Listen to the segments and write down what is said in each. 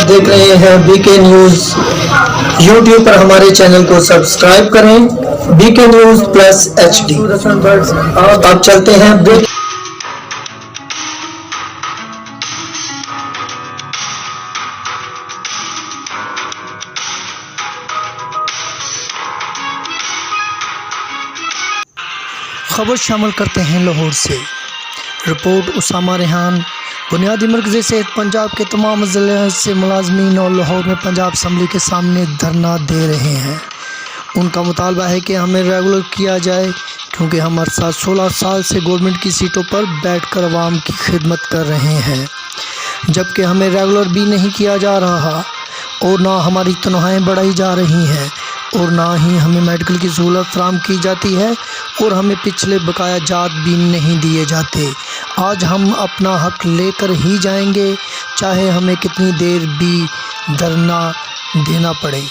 देख रहे हैं बीके न्यूज यूट्यूब पर। हमारे चैनल को सब्सक्राइब करें, बीके न्यूज प्लस HD। अब चलते हैं ब्रेक। खबर शामिल करते हैं लाहौर से। रिपोर्ट उसामा रेहान। बुनियादी मरकज़ सेहत पंजाब के तमाम ज़िले से मुलाजमीन और लाहौर में पंजाब असम्बली के सामने धरना दे रहे हैं। उनका मुतालबा है कि हमें रेगुलर किया जाए, क्योंकि हम हर साल 16 साल से गवर्नमेंट की सीटों पर बैठकर अवाम की खिदमत कर रहे हैं, जबकि हमें रेगुलर भी नहीं किया जा रहा और ना हमारी तनख्वाहें बढ़ाई जा रही हैं और ना ही हमें मेडिकल की सहूलत फराहम की जाती है और हमें पिछले बकाया जात भी नहीं दिए जाते। आज हम अपना हक लेकर ही जाएंगे, चाहे हमें कितनी देर भी धरना देना पड़े।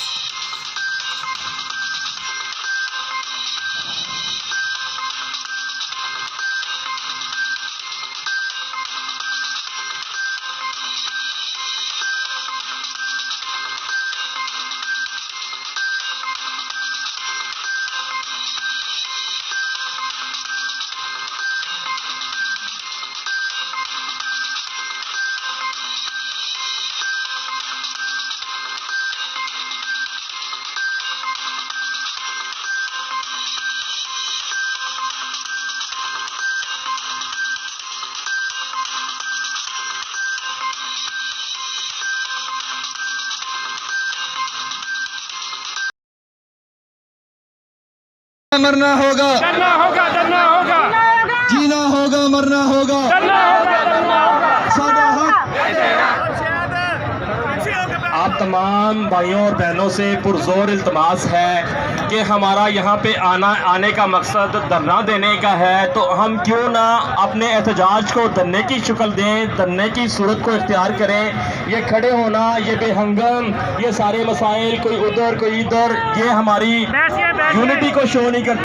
मरना होगा, डरना होगा, डरना होगा, जीना होगा, मरना होगा, डरना होगा, डरना होगा। सादा हक। आप तमाम भाइयों और बहनों से पुरजोर इल्तमास है कि हमारा यहाँ पे आने का मकसद धरना देने का है, तो हम क्यों ना अपने एहतजाज को धरने की शक्ल दें, धरने की सूरत को इख्तियार करें। ये खड़े होना, ये बेहंगम, ये सारे मसाइल कोई उधर कोई इधर, ये हमारी यूनिटी को शो नहीं करते।